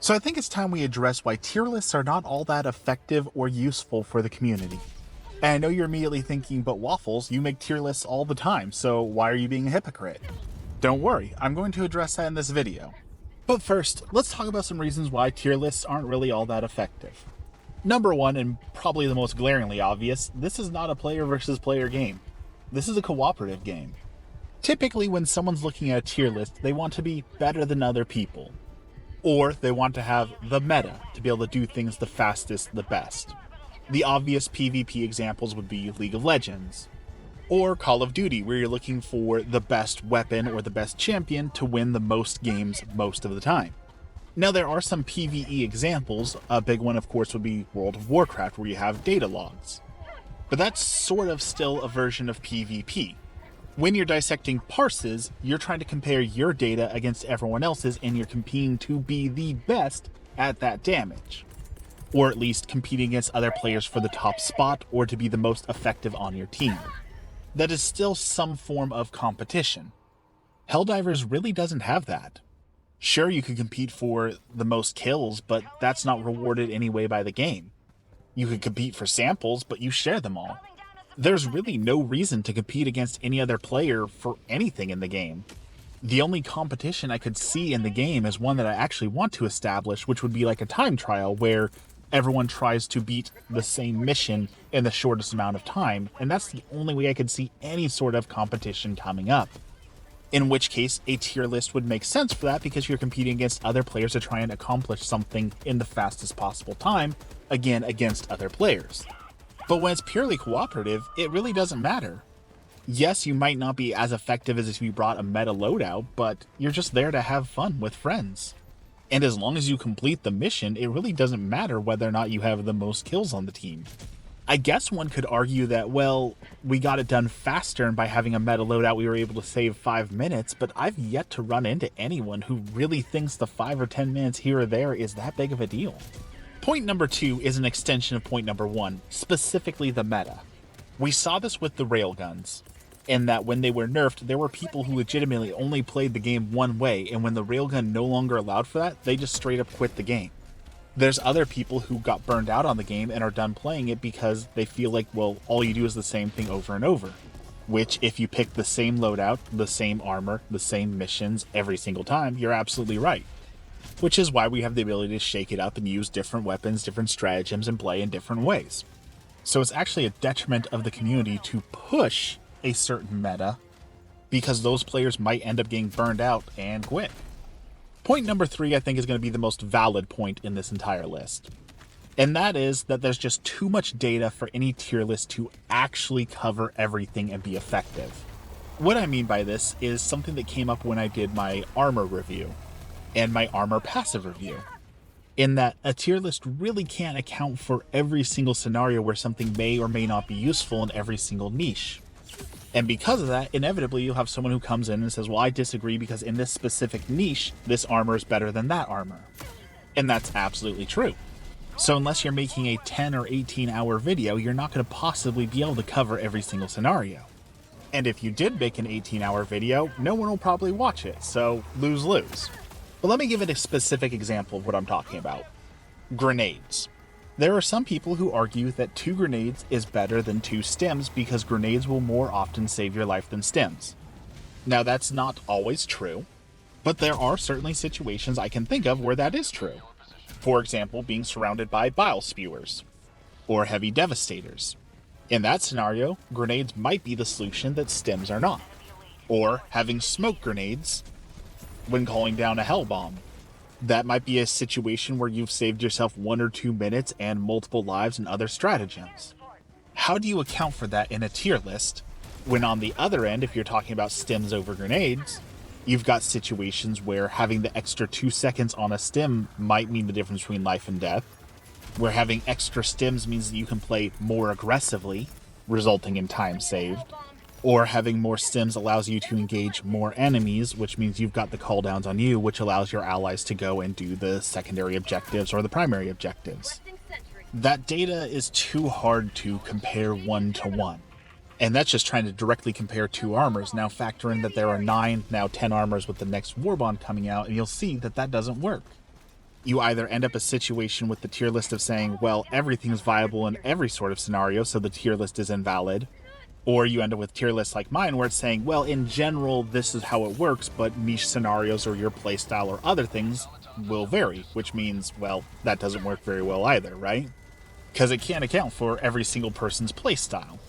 So I think it's time we address why tier lists are not all that effective or useful for the community. And I know you're immediately thinking, but Waffles, you make tier lists all the time, so why are you being a hypocrite? Don't worry, I'm going to address that in this video. But first, let's talk about some reasons why tier lists aren't really all that effective. Number one, and probably the most glaringly obvious, this is not a player versus player game. This is a cooperative game. Typically, when someone's looking at a tier list, they want to be better than other people. Or they want to have the meta to be able to do things the fastest, the best. The obvious PvP examples would be League of Legends, or Call of Duty, where you're looking for the best weapon or the best champion to win the most games most of the time. Now, there are some PvE examples. A big one, of course, would be World of Warcraft, where you have data logs. But that's sort of still a version of PvP. When you're dissecting parses, you're trying to compare your data against everyone else's, and you're competing to be the best at that damage. Or at least competing against other players for the top spot, or to be the most effective on your team. That is still some form of competition. Helldivers really doesn't have that. Sure, you could compete for the most kills, but that's not rewarded anyway by the game. You could compete for samples, but you share them all. There's really no reason to compete against any other player for anything in the game. The only competition I could see in the game is one that I actually want to establish, which would be like a time trial where everyone tries to beat the same mission in the shortest amount of time, and that's the only way I could see any sort of competition coming up. In which case, a tier list would make sense for that because you're competing against other players to try and accomplish something in the fastest possible time, again, against other players. But when it's purely cooperative, it really doesn't matter. Yes, you might not be as effective as if you brought a meta loadout, but you're just there to have fun with friends. And as long as you complete the mission, it really doesn't matter whether or not you have the most kills on the team. I guess one could argue that, well, we got it done faster, and by having a meta loadout we were able to save 5 minutes, but I've yet to run into anyone who really thinks the 5 or 10 minutes here or there is that big of a deal. Point number 2 is an extension of point number 1, specifically the meta. We saw this with the railguns, in that when they were nerfed, there were people who legitimately only played the game one way, and when the railgun no longer allowed for that, they just straight up quit the game. There's other people who got burned out on the game and are done playing it because they feel like, well, all you do is the same thing over and over. Which, if you pick the same loadout, the same armor, the same missions every single time, you're absolutely right. Which is why we have the ability to shake it up and use different weapons, different stratagems, and play in different ways. So it's actually a detriment of the community to push a certain meta because those players might end up getting burned out and quit. Point number 3, I think, is going to be the most valid point in this entire list. And that is that there's just too much data for any tier list to actually cover everything and be effective. What I mean by this is something that came up when I did my armor review and my armor passive review. In that a tier list really can't account for every single scenario where something may or may not be useful in every single niche. And because of that, inevitably you'll have someone who comes in and says, well, I disagree because in this specific niche, this armor is better than that armor. And that's absolutely true. So unless you're making a 10 or 18 hour video, you're not going to possibly be able to cover every single scenario. And if you did make an 18-hour video, no one will probably watch it, so lose-lose. But let me give it a specific example of what I'm talking about. Grenades. There are some people who argue that 2 grenades is better than 2 stems because grenades will more often save your life than stems. Now, that's not always true, but there are certainly situations I can think of where that is true. For example, being surrounded by bile spewers or heavy devastators. In that scenario, grenades might be the solution that stems are not. Or having smoke grenades when calling down a hell bomb. That might be a situation where you've saved yourself 1 or 2 minutes and multiple lives and other stratagems. How do you account for that in a tier list when on the other end, if you're talking about stems over grenades, you've got situations where having the extra 2 seconds on a stem might mean the difference between life and death, where having extra stems means that you can play more aggressively, resulting in time saved, or having more stems allows you to engage more enemies, which means you've got the cooldowns on you, which allows your allies to go and do the secondary objectives or the primary objectives. That data is too hard to compare 1 to 1. And that's just trying to directly compare 2 armors. Now factor in that there are 9, now 10 armors with the next Warbond coming out, and you'll see that that doesn't work. You either end up a situation with the tier list of saying, well, everything's viable in every sort of scenario, so the tier list is invalid. Or you end up with tier lists like mine where it's saying, well, in general, this is how it works, but niche scenarios or your playstyle or other things will vary, which means, well, that doesn't work very well either, right? Because it can't account for every single person's playstyle.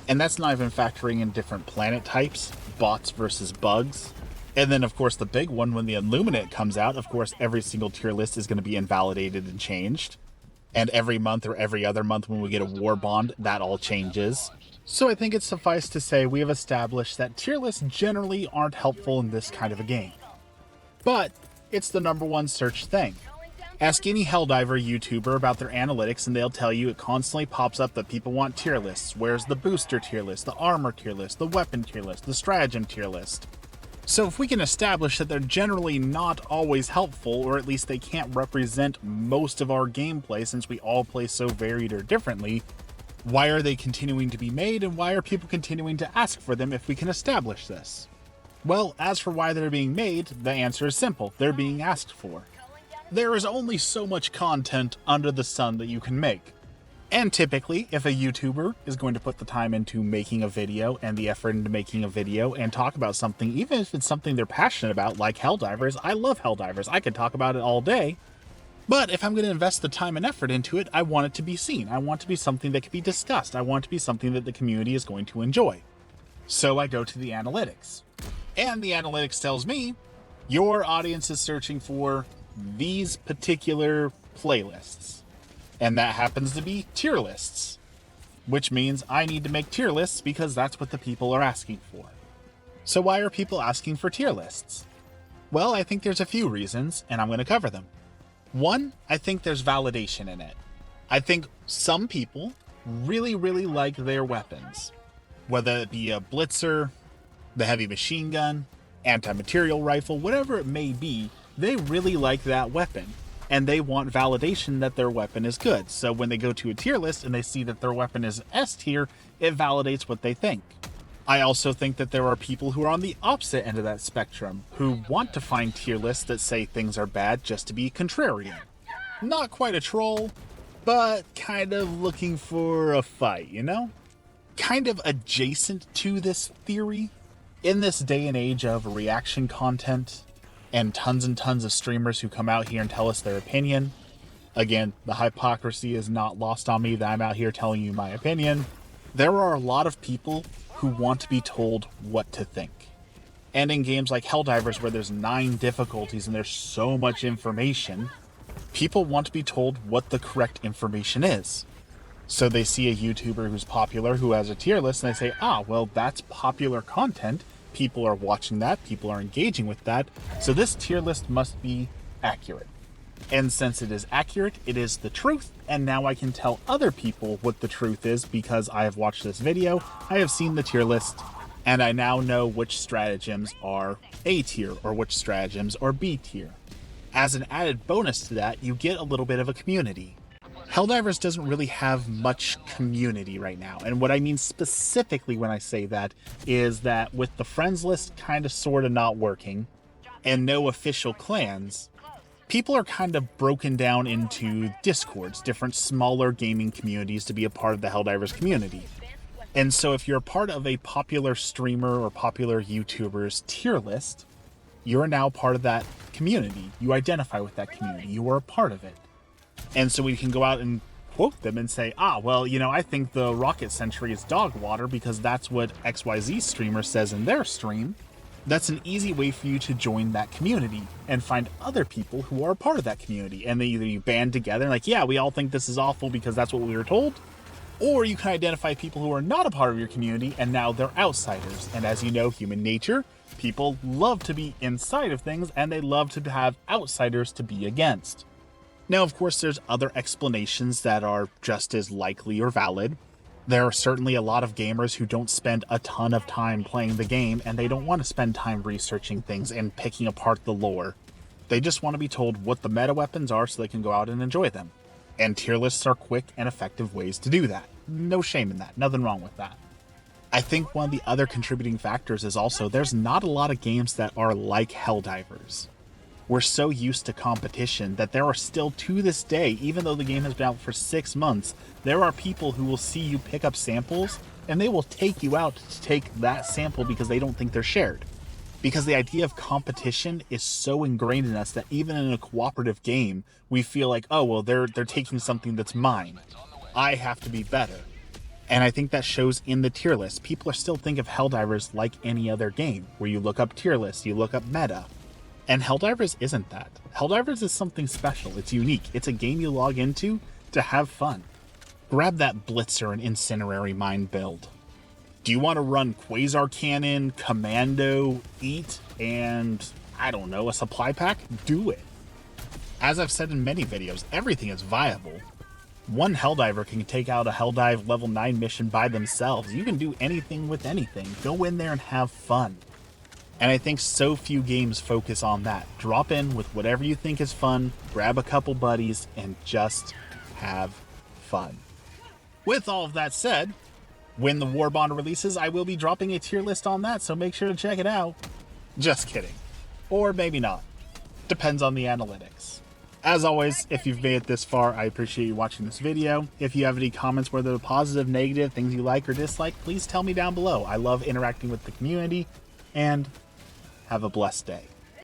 And that's not even factoring in different planet types, bots versus bugs. And then, of course, the big one, when the Illuminate comes out, of course, every single tier list is going to be invalidated and changed. And every month or every other month when we get a war bond, that all changes. So I think it's suffice to say we have established that tier lists generally aren't helpful in this kind of a game. But it's the #1 search thing. Ask any Helldiver YouTuber about their analytics and they'll tell you it constantly pops up that people want tier lists. Where's the booster tier list, the armor tier list, the weapon tier list, the stratagem tier list? So if we can establish that they're generally not always helpful, or at least they can't represent most of our gameplay since we all play so varied or differently, why are they continuing to be made and why are people continuing to ask for them if we can establish this? Well, as for why they're being made, the answer is simple. They're being asked for. There is only so much content under the sun that you can make. And typically, if a YouTuber is going to put the time into making a video and the effort into making a video and talk about something, even if it's something they're passionate about, like Helldivers, I love Helldivers, I could talk about it all day. But if I'm going to invest the time and effort into it, I want it to be seen. I want it to be something that can be discussed. I want it to be something that the community is going to enjoy. So I go to the analytics. And the analytics tells me, your audience is searching for these particular playlists. And that happens to be tier lists. Which means I need to make tier lists because that's what the people are asking for. So why are people asking for tier lists? Well, I think there's a few reasons, and I'm going to cover them. One, I think there's validation in it. I think some people really, really like their weapons. Whether it be a blitzer, the heavy machine gun, anti-material rifle, whatever it may be, they really like that weapon. And they want validation that their weapon is good. So when they go to a tier list and they see that their weapon is S tier, it validates what they think. I also think that there are people who are on the opposite end of that spectrum, who want to find tier lists that say things are bad just to be contrarian. Not quite a troll, but kind of looking for a fight, you know? Kind of adjacent to this theory. In this day and age of reaction content, and tons of streamers who come out here and tell us their opinion. Again, the hypocrisy is not lost on me that I'm out here telling you my opinion. There are a lot of people who want to be told what to think. And in games like Helldivers, where there's 9 difficulties and there's so much information, people want to be told what the correct information is. So they see a YouTuber who's popular, who has a tier list, and they say, well, that's popular content. People are watching that, people are engaging with that, so this tier list must be accurate. And since it is accurate, it is the truth, and now I can tell other people what the truth is because I have watched this video, I have seen the tier list, and I now know which stratagems are A tier or which stratagems are B tier. As an added bonus to that, you get a little bit of a community. Helldivers doesn't really have much community right now, and what I mean specifically when I say that is that with the friends list kind of sort of not working, and no official clans, people are kind of broken down into discords, different smaller gaming communities to be a part of the Helldivers community. And so if you're a part of a popular streamer or popular YouTuber's tier list, you're now part of that community. You identify with that community. You are a part of it. And so we can go out and quote them and say, well, I think the Rocket Sentry is dog water because that's what XYZ streamer says in their stream. That's an easy way for you to join that community and find other people who are a part of that community. And they either you band together like, yeah, we all think this is awful because that's what we were told. Or you can identify people who are not a part of your community and now they're outsiders. And as you know, human nature, people love to be inside of things and they love to have outsiders to be against. Now, of course, there's other explanations that are just as likely or valid. There are certainly a lot of gamers who don't spend a ton of time playing the game, and they don't want to spend time researching things and picking apart the lore. They just want to be told what the meta weapons are so they can go out and enjoy them. And tier lists are quick and effective ways to do that. No shame in that. Nothing wrong with that. I think one of the other contributing factors is also there's not a lot of games that are like Helldivers. We're so used to competition that there are still, to this day, even though the game has been out for 6 months, there are people who will see you pick up samples and they will take you out to take that sample because they don't think they're shared. Because the idea of competition is so ingrained in us that even in a cooperative game, we feel like, oh, well, they're taking something that's mine. I have to be better. And I think that shows in the tier list. People are still think of Helldivers like any other game, where you look up tier lists, you look up meta. And Helldivers isn't that. Helldivers is something special. It's unique. It's a game you log into to have fun. Grab that Blitzer and Incinerary Mine build. Do you want to run Quasar Cannon, Commando, Eat, and, I don't know, a supply pack? Do it. As I've said in many videos, everything is viable. One Helldiver can take out a Helldive level 9 mission by themselves. You can do anything with anything. Go in there and have fun. And I think so few games focus on that. Drop in with whatever you think is fun, grab a couple buddies, and just have fun. With all of that said, when the War Bond releases, I will be dropping a tier list on that, so make sure to check it out. Just kidding. Or maybe not. Depends on the analytics. As always, if you've made it this far, I appreciate you watching this video. If you have any comments, whether they're positive, negative, things you like or dislike, please tell me down below. I love interacting with the community, and have a blessed day.